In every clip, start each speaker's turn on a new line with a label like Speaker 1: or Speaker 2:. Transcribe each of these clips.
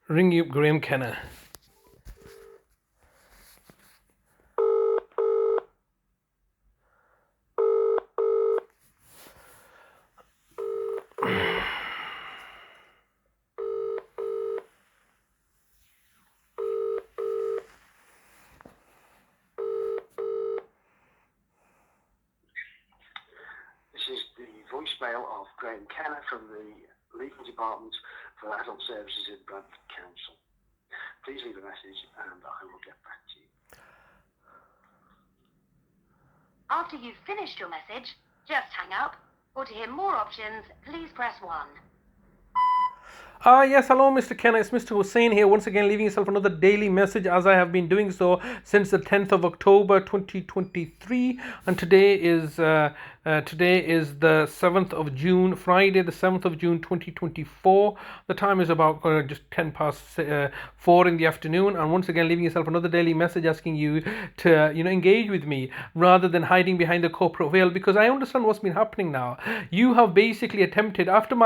Speaker 1: Ring you, Graeme Kenna.
Speaker 2: This is the voicemail of Graeme Kenna from the Legal Department for Adult Services in Bradford Council. Please leave a message and I will get back to you.
Speaker 3: After you've finished your message, just hang up, or to hear more options, please press 1.
Speaker 1: Yes, hello, Mr. Kenna. It's Mr. Hussain here, once again leaving yourself another daily message, as I have been doing so since the 10th of October 2023, and today is the 7th of June, Friday, the 7th of June 2024. The time is about just 10 past 4 in the afternoon, and once again leaving yourself another daily message asking you to engage with me rather than hiding behind the corporate veil, because I understand what's been happening now. You have basically attempted, after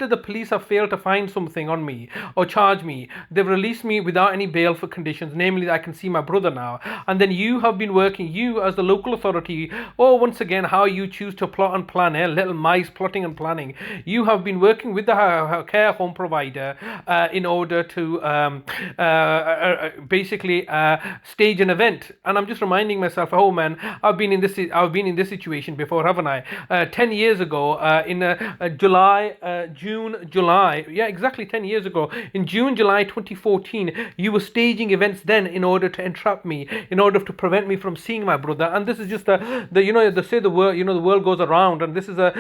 Speaker 1: the police have failed to find something on me or charge me, they've released me without any bail for conditions, namely that I can see my brother now. And then you have been working, you as the local authority, or once again how you choose to plot and plan, little mice plotting and planning. You have been working with the care home provider in order to basically stage an event. And I'm just reminding myself, oh man, I've been in this situation before, haven't I? 10 years ago, in July, exactly 10 years ago, in July 2014, you were staging events then in order to entrap me, in order to prevent me from seeing my brother. And this is just the world goes around, and this is a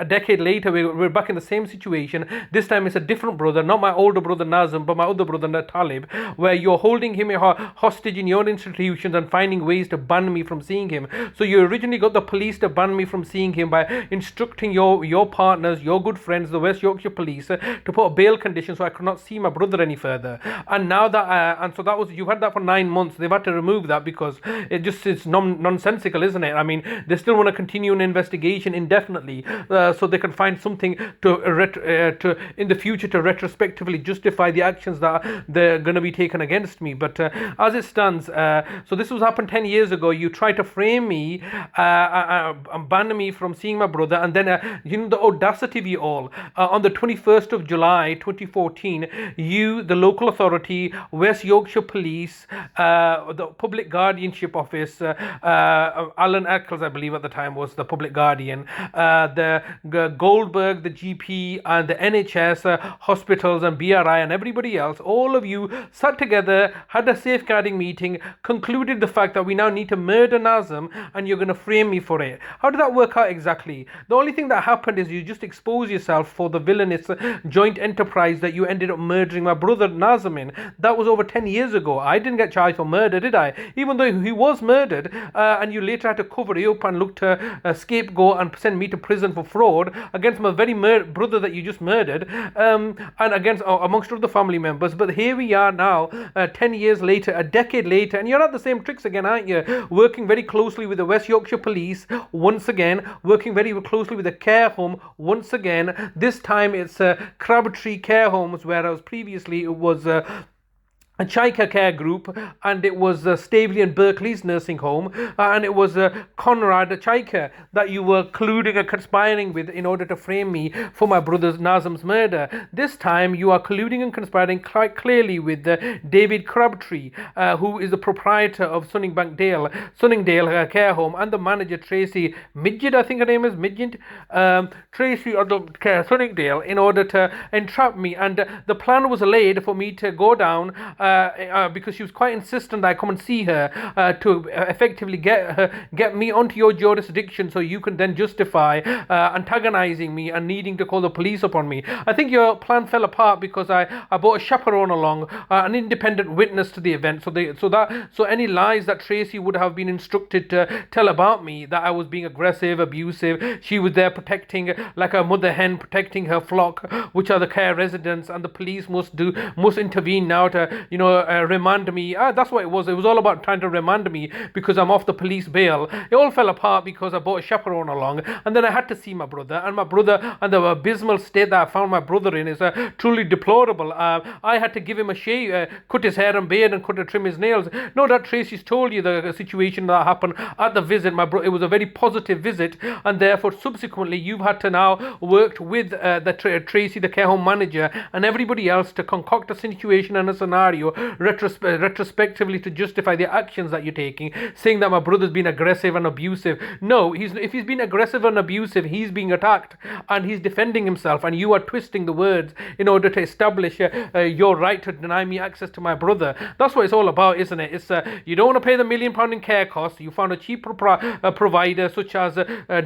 Speaker 1: decade later, we're back in the same situation. This time it's a different brother, not my older brother Nazim, but my other brother Talib, where you're holding him hostage in your institutions and finding ways to ban me from seeing him. So you originally got the police to ban me from seeing him by instructing your partners, your good friends, the West Yorkshire Police, to put a bail condition so I could not see my brother any further. And now that you've had that for 9 months. They've had to remove that because it's nonsensical, isn't it? I mean, they still want to continue an investigation indefinitely, so they can find something to in the future to retrospectively justify the actions that they're going to be taken against me. But as it stands, so this was happened 10 years ago. You tried to frame me and ban me from seeing my brother, and then the audacity of you all, on the 21st of July 2014, you, the local authority, West Yorkshire Police, the Public Guardianship Office, Alan Eccles, I believe at the time was the Public Guardian, the Goldberg, the GP, and the NHS, hospitals and BRI and everybody else, all of you sat together, had a safeguarding meeting, concluded the fact that we now need to murder Nazim and you're going to frame me for it. How did that work out exactly? The only thing that happened is you just exposed yourself for the villainous joint enterprise that you ended up murdering my brother Nazim in. That was over 10 years ago. I didn't get charged for murder, did I? Even though he was murdered, and you later had to cover it up and look to scapegoat and send me to prison for fraud against my very brother that you just murdered, and against amongst other family members. But here we are now, 10 years later, a decade later, and you're at the same tricks again, aren't you? Working very closely with the West Yorkshire Police once again, working very closely with the care home once again. This time it's Crabtree Care Homes, whereas previously it was a Chaika Care Group, and it was Staveley and Berkeley's nursing home, and it was Conrad Chaika that you were colluding and conspiring with in order to frame me for my brother Nazim's murder. This time you are colluding and conspiring quite clearly with David Crabtree, who is the proprietor of Sunningdale Care Home, and the manager Tracy Midget, I think her name is Midget, Tracy of the Sunningdale, in order to entrap me. And the plan was laid for me to go down, because she was quite insistent I come and see her, to effectively get me onto your jurisdiction so you can then justify antagonizing me and needing to call the police upon me. I think your plan fell apart because I brought a chaperone along, an independent witness to the event, so any lies that Tracy would have been instructed to tell about me, that I was being aggressive, abusive, she was there protecting, like a mother hen protecting her flock, which are the care residents, and the police must intervene now to remand me. That's what it was. It was all about trying to remand me because I'm off the police bail. It all fell apart because I brought a chaperone along, and then I had to see my brother. And and the abysmal state that I found my brother in is truly deplorable. I had to give him a shave, cut his hair and beard, and trim his nails. No doubt Tracy's told you the situation that happened at the visit. It was a very positive visit, and therefore subsequently you've had to now work with Tracy, the care home manager, and everybody else to concoct a situation and a scenario retrospectively to justify the actions that you're taking, saying that my brother's been aggressive and abusive. No, if he's been aggressive and abusive, he's being attacked and he's defending himself, and you are twisting the words in order to establish your right to deny me access to my brother. That's what it's all about, isn't it? It's you don't want to pay the £1 million in care costs. You found a cheap provider such as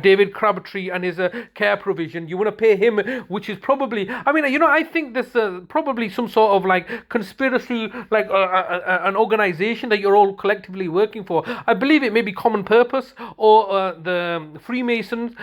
Speaker 1: David Crabtree and his care provision. You want to pay him, which is probably, I think there's probably some sort of like conspiracy, like an organization that you're all collectively working for. I believe it may be Common Purpose or the Freemason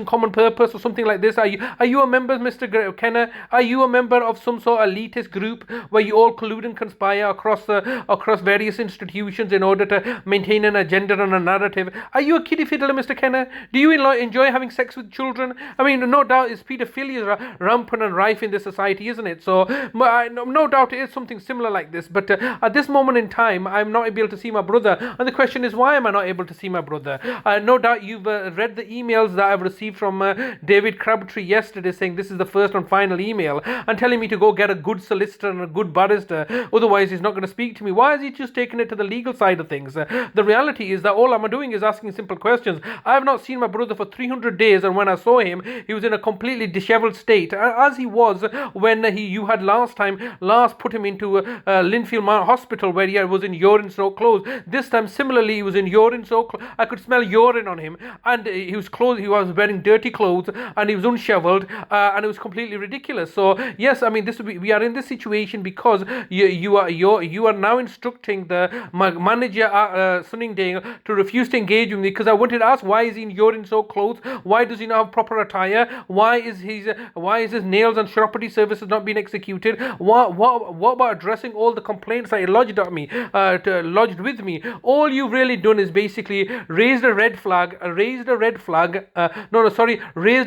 Speaker 1: Common Purpose or something like this. Are you a member, Mr. Kenna? Are you a member of some sort of elitist group where you all collude and conspire across various institutions in order to maintain an agenda and a narrative? Are you a kiddie fiddler, Mr. Kenna? Do you enjoy having sex with children? No doubt it's pedophilia rampant and rife in this society, isn't it? So no doubt it is something similar like this. But at this moment in time, I'm not able to see my brother. And the question is, why am I not able to see my brother? No doubt you've read the emails that I've received from David Crabtree yesterday saying this is the first and final email and telling me to go get a good solicitor and a good barrister. Otherwise, he's not going to speak to me. Why is he just taking it to the legal side of things? The reality is that all I'm doing is asking simple questions. I have not seen my brother for 300 days, and when I saw him, he was in a completely disheveled state, as he was when you had last put him into Linfield Hospital, where he was in urine-soaked clothes. This time, similarly, he was in urine-soaked clothes. I could smell urine on him, and he was wearing dirty clothes, and he was unshoveled, and it was completely ridiculous. So yes, we are in this situation because you are now instructing the manager at Sunningdale to refuse to engage with me because I wanted to ask, why is he in urine-soaked clothes? Why does he not have proper attire? Why is his nails and chiropody services not being executed? What about addressing all the complaints that he lodged with me? All you've really done is basically raised a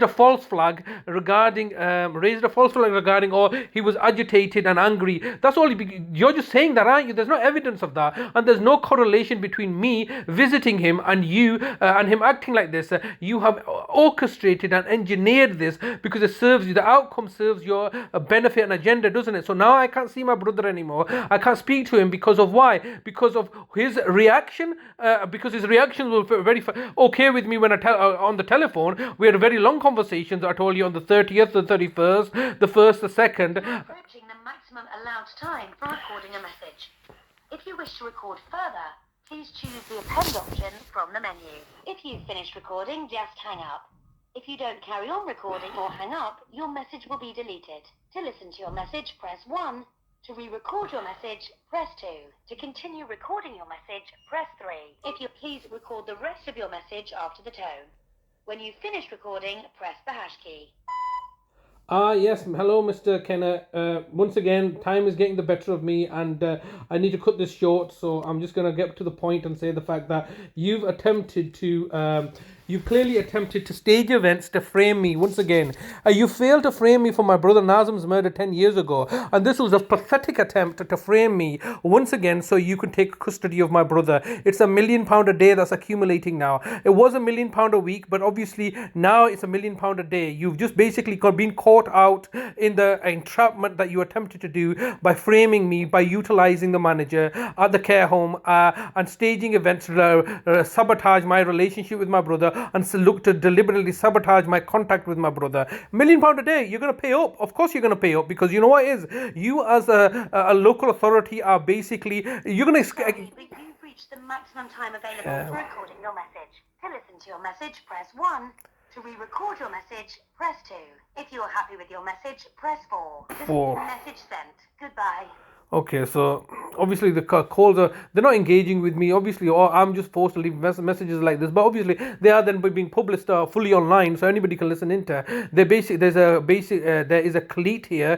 Speaker 1: false flag regarding he was agitated and angry. That's all. You're just saying that, aren't you? There's no evidence of that, and there's no correlation between me visiting him and you and him acting like this. You have orchestrated and engineered this because the outcome serves your benefit and agenda, doesn't it? So now I can't see my brother anymore. I can't speak to him because of why? Because of his reaction. Because his reactions were very okay with me when on the telephone. We had very long conversations. I told you on the 30th, the 31st, the 1st, the 2nd.
Speaker 3: Approaching the maximum allowed time for recording a message. If you wish to record further, please choose the append option from the menu. If you've finished recording, just hang up. If you don't carry on recording or hang up, your message will be deleted. To listen to your message, press 1. To re-record your message, press 2. To continue recording your message, press 3. If you please record the rest of your message after the tone. When you've finished recording, press the hash key.
Speaker 1: Yes, hello Mr. Kenna. Once again, time is getting the better of me, and I need to cut this short, so I'm just going to get to the point and say the fact that you've clearly attempted to stage events to frame me once again. You failed to frame me for my brother Nazim's murder 10 years ago, and this was a pathetic attempt to frame me once again so you could take custody of my brother. It's £1 million a day that's accumulating now. It was £1 million a week, but obviously now it's £1 million a day. You've just basically been caught out in the entrapment that you attempted to do by framing me, by utilizing the manager at the care home and staging events to sabotage my relationship with my brother and look to deliberately sabotage my contact with my brother. £1 million a day, you're going to pay up. Of course you're going to pay up, because you know what it is? You as a local authority are basically, you're going to...
Speaker 3: But you've reached the maximum time available for recording your message. To listen to your message, press 1. To re-record your message, press 2. If you are happy with your message, press 4. To see the message sent. Goodbye.
Speaker 1: Okay, so obviously the calls are, they're not engaging with me, obviously, or I'm just forced to leave messages like this, but obviously they are then being published fully online, so anybody can listen into. There is a cleat here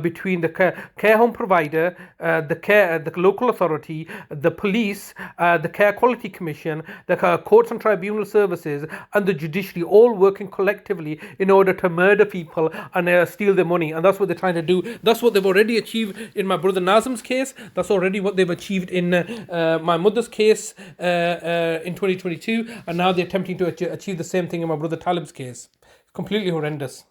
Speaker 1: between the care home provider, the local authority, the police, the care quality commission, the courts and tribunal services, and the judiciary, all working collectively in order to murder people and steal their money. And that's what they're trying to do. That's what they've already achieved in my brother Nazim's case. That's already what they've achieved in my mother's case in 2022, and now they're attempting to achieve the same thing in my brother Talib's case. Completely horrendous.